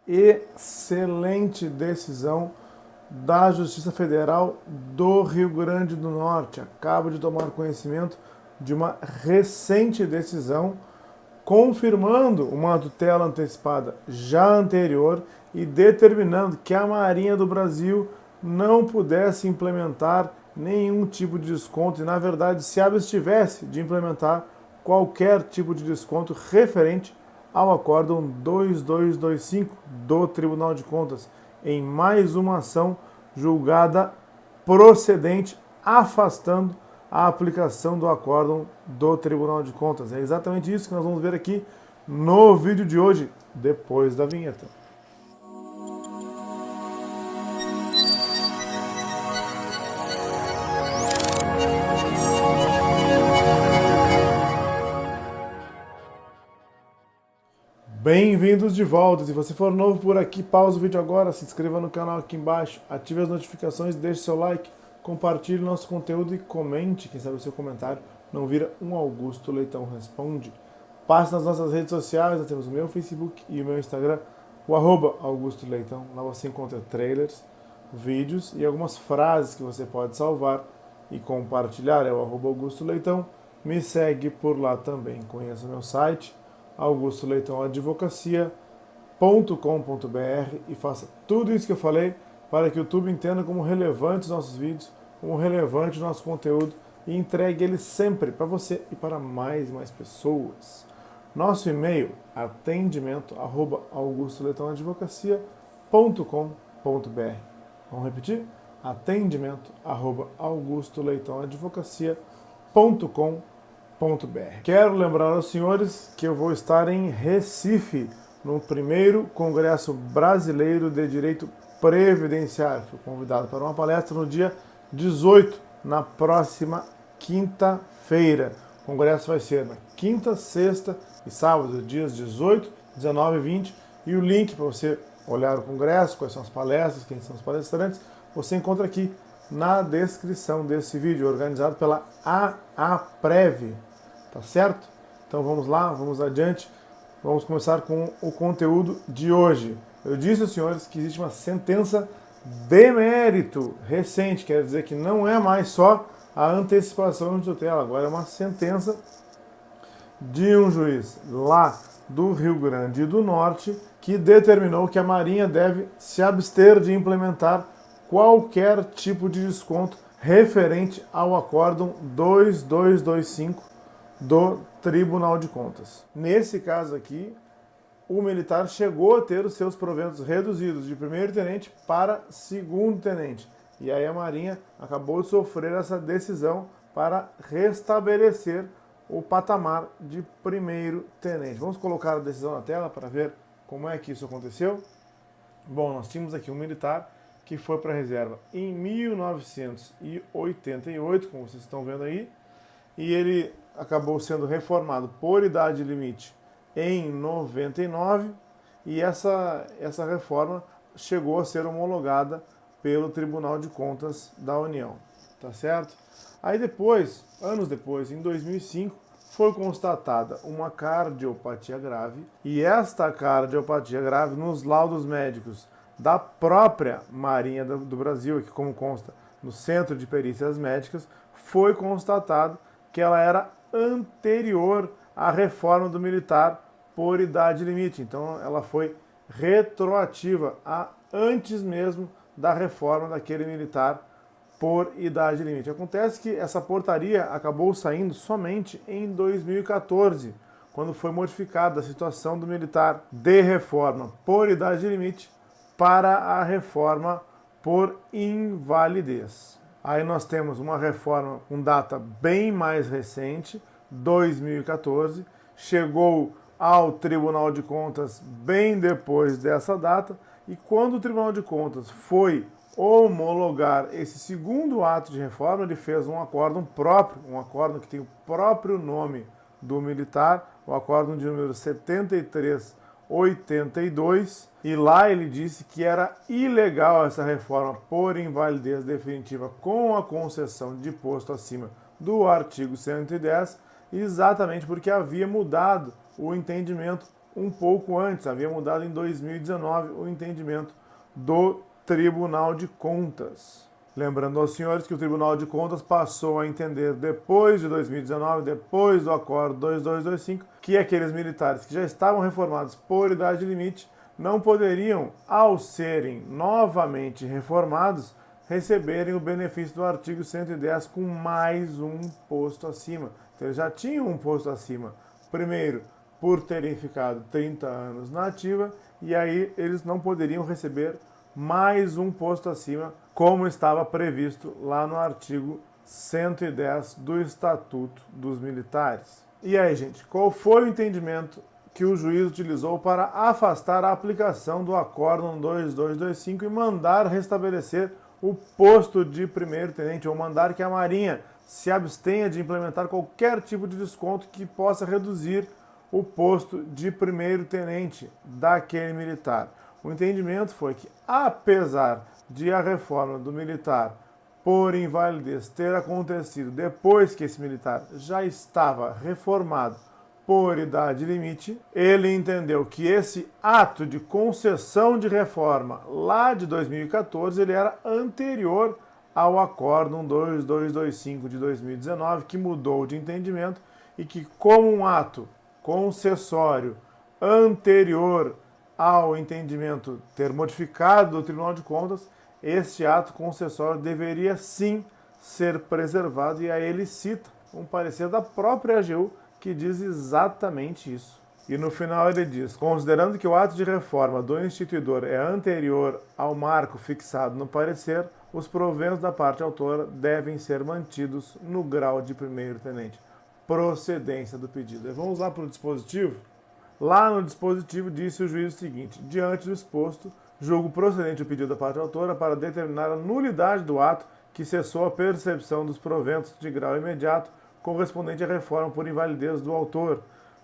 excelente decisão da Justiça Federal do Rio Grande do Norte. Acabo de tomar conhecimento de uma recente decisão confirmando uma tutela antecipada já anterior e determinando que a Marinha do Brasil não pudesse implementar nenhum tipo de desconto e, na verdade, se abstivesse de implementar qualquer tipo de desconto referente ao Acórdão 2225 do Tribunal de Contas, em mais uma ação julgada procedente, afastando a aplicação do acórdão do Tribunal de Contas. É exatamente isso que nós vamos ver aqui no vídeo de hoje, depois da vinheta. Bem-vindos de volta. Se você for novo por aqui, pausa o vídeo agora, se inscreva no canal aqui embaixo, ative as notificações, deixe seu like, compartilhe nosso conteúdo e comente. Quem sabe o seu comentário não vira um Augusto Leitão Responde. Passe nas nossas redes sociais, nós temos o meu Facebook e o meu Instagram, o @Augusto Leitão. Lá você encontra trailers, vídeos e algumas frases que você pode salvar e compartilhar. É o @Augusto Leitão. Me segue por lá também. Conheça o meu site, augustoleitãoadvocacia.com.br, e faça tudo isso que eu falei para que o YouTube entenda como relevantes nossos vídeos, como relevante o nosso conteúdo e entregue ele sempre para você e para mais e mais pessoas. Nosso e-mail, atendimento@augustoleitãoadvocacia.com.br. Vamos repetir? atendimento@augustoleitãoadvocacia.com.br. Quero lembrar aos senhores que eu vou estar em Recife, no primeiro Congresso Brasileiro de Direito Previdenciário. Fui convidado para uma palestra no dia 18, na próxima quinta-feira. O congresso vai ser na quinta, sexta e sábado, dias 18, 19 e 20. E o link para você olhar o congresso, quais são as palestras, quem são os palestrantes, você encontra aqui na descrição desse vídeo, organizado pela AAPrev. Tá certo? Então vamos lá, vamos adiante. Vamos começar com o conteúdo de hoje. Eu disse aos senhores que existe uma sentença de mérito recente, quer dizer que não é mais só a antecipação de tutela, agora é uma sentença de um juiz lá do Rio Grande do Norte que determinou que a Marinha deve se abster de implementar qualquer tipo de desconto referente ao acórdão 2225 do Tribunal de Contas. Nesse caso aqui, o militar chegou a ter os seus proventos reduzidos de primeiro-tenente para segundo-tenente. E aí a Marinha acabou de sofrer essa decisão para restabelecer o patamar de primeiro-tenente. Vamos colocar a decisão na tela para ver como é que isso aconteceu? Bom, nós tínhamos aqui um militar que foi para a reserva em 1988, como vocês estão vendo aí, e ele acabou sendo reformado por idade limite em 99, e essa reforma chegou a ser homologada pelo Tribunal de Contas da União, tá certo? Aí depois, anos depois, em 2005, foi constatada uma cardiopatia grave, e esta cardiopatia grave, nos laudos médicos da própria Marinha do Brasil, que como consta no Centro de Perícias Médicas, foi constatado que ela era anterior à reforma do militar por idade limite. Então ela foi retroativa a antes mesmo da reforma daquele militar por idade limite. Acontece que essa portaria acabou saindo somente em 2014, quando foi modificada a situação do militar de reforma por idade limite para a reforma por invalidez. Aí nós temos uma reforma com data bem mais recente, 2014, chegou ao Tribunal de Contas bem depois dessa data, e quando o Tribunal de Contas foi homologar esse segundo ato de reforma, ele fez um acórdão próprio, um acórdão que tem o próprio nome do militar, o acórdão de número 7382, e lá ele disse que era ilegal essa reforma por invalidez definitiva com a concessão de posto acima do artigo 110, exatamente porque havia mudado o entendimento um pouco antes, havia mudado em 2019 o entendimento do Tribunal de Contas. Lembrando aos senhores que o Tribunal de Contas passou a entender depois de 2019, depois do Acordo 2225, que aqueles militares que já estavam reformados por idade limite não poderiam, ao serem novamente reformados, receberem o benefício do artigo 110 com mais um posto acima. Então eles já tinham um posto acima. Primeiro, por terem ficado 30 anos na ativa, e aí eles não poderiam receber mais um posto acima, como estava previsto lá no artigo 110 do Estatuto dos Militares. E aí, gente, qual foi o entendimento que o juiz utilizou para afastar a aplicação do Acórdão 2225 e mandar restabelecer o posto de primeiro-tenente, ou mandar que a Marinha se abstenha de implementar qualquer tipo de desconto que possa reduzir o posto de primeiro-tenente daquele militar? O entendimento foi que, apesar de a reforma do militar por invalidez ter acontecido depois que esse militar já estava reformado por idade limite, ele entendeu que esse ato de concessão de reforma lá de 2014 ele era anterior ao Acórdão 2225 de 2019, que mudou de entendimento e que, como um ato concessório anterior ao entendimento ter modificado do Tribunal de Contas, este ato concessório deveria sim ser preservado, e aí ele cita um parecer da própria AGU que diz exatamente isso. E no final ele diz: considerando que o ato de reforma do instituidor é anterior ao marco fixado no parecer, os proventos da parte autora devem ser mantidos no grau de primeiro-tenente. Procedência do pedido. Vamos lá para o dispositivo? Lá no dispositivo disse o juiz o seguinte: diante do exposto, julgo procedente o pedido da parte autora para determinar a nulidade do ato que cessou a percepção dos proventos de grau imediato correspondente à reforma por invalidez do autor,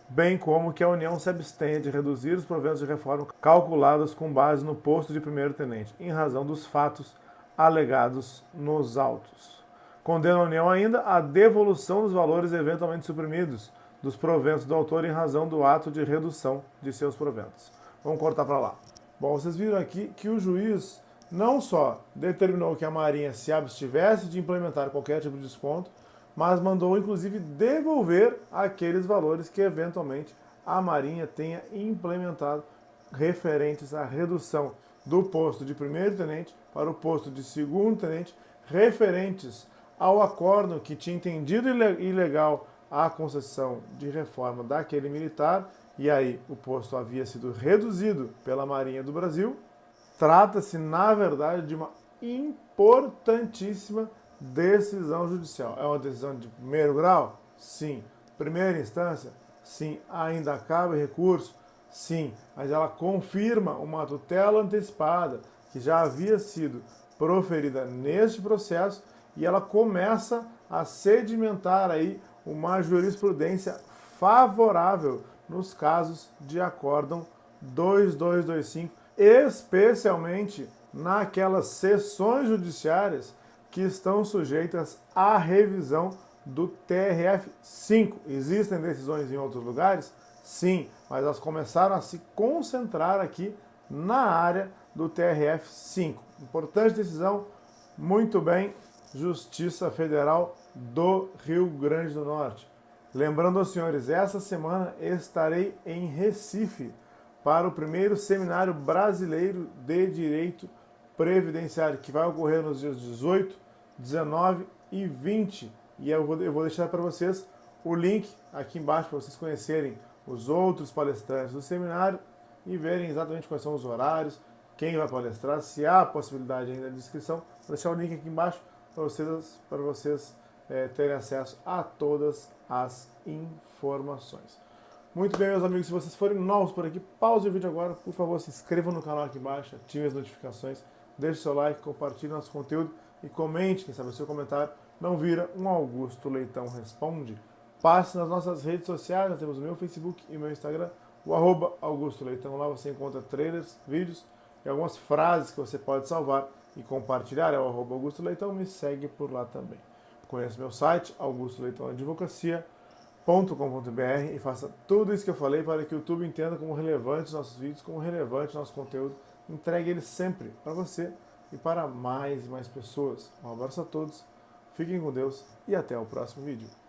bem como que a União se abstenha de reduzir os proventos de reforma calculados com base no posto de primeiro-tenente, em razão dos fatos alegados nos autos. Condena a União ainda a devolução dos valores eventualmente suprimidos dos proventos do autor em razão do ato de redução de seus proventos. Vamos cortar para lá. Bom, vocês viram aqui que o juiz não só determinou que a Marinha se abstivesse de implementar qualquer tipo de desconto, mas mandou inclusive devolver aqueles valores que eventualmente a Marinha tenha implementado referentes à redução do posto de primeiro-tenente para o posto de segundo-tenente, referentes ao acórdão que tinha entendido ilegal a concessão de reforma daquele militar, e aí o posto havia sido reduzido pela Marinha do Brasil. Trata-se, na verdade, de uma importantíssima decisão judicial. É uma decisão de primeiro grau? Sim. Primeira instância? Sim. Ainda cabe recurso? Sim. Mas ela confirma uma tutela antecipada que já havia sido proferida neste processo, e ela começa a sedimentar aí uma jurisprudência favorável nos casos de acórdão 2225, especialmente naquelas sessões judiciárias que estão sujeitas à revisão do TRF-5. Existem decisões em outros lugares? Sim, mas elas começaram a se concentrar aqui na área do TRF-5. Importante decisão, muito bem, Justiça Federal do Rio Grande do Norte. Lembrando aos senhores, essa semana estarei em Recife para o primeiro Seminário Brasileiro de Direito Previdenciário, que vai ocorrer nos dias 18, 19 e 20. E eu vou deixar para vocês o link aqui embaixo para vocês conhecerem os outros palestrantes do seminário e verem exatamente quais são os horários, quem vai palestrar, se há possibilidade ainda de inscrição. Vou deixar o link aqui embaixo para vocês terem acesso a todas as informações. Muito bem, meus amigos, se vocês forem novos por aqui, pause o vídeo agora, por favor, se inscrevam no canal aqui embaixo, ativem as notificações, deixe seu like, compartilhe nosso conteúdo e comente, quem sabe o seu comentário não vira um Augusto Leitão Responde. Passe nas nossas redes sociais, nós temos o meu Facebook e o meu Instagram, o @Augusto Leitão. Lá você encontra trailers, vídeos e algumas frases que você pode salvar e compartilhar. É o @Augusto Leitão, me segue por lá também. Conheça meu site, Augusto Leitão Advocacia. e faça tudo isso que eu falei para que o YouTube entenda como relevante os nossos vídeos, como relevante o nosso conteúdo. Entregue ele sempre para você e para mais e mais pessoas. Um abraço a todos, fiquem com Deus e até o próximo vídeo.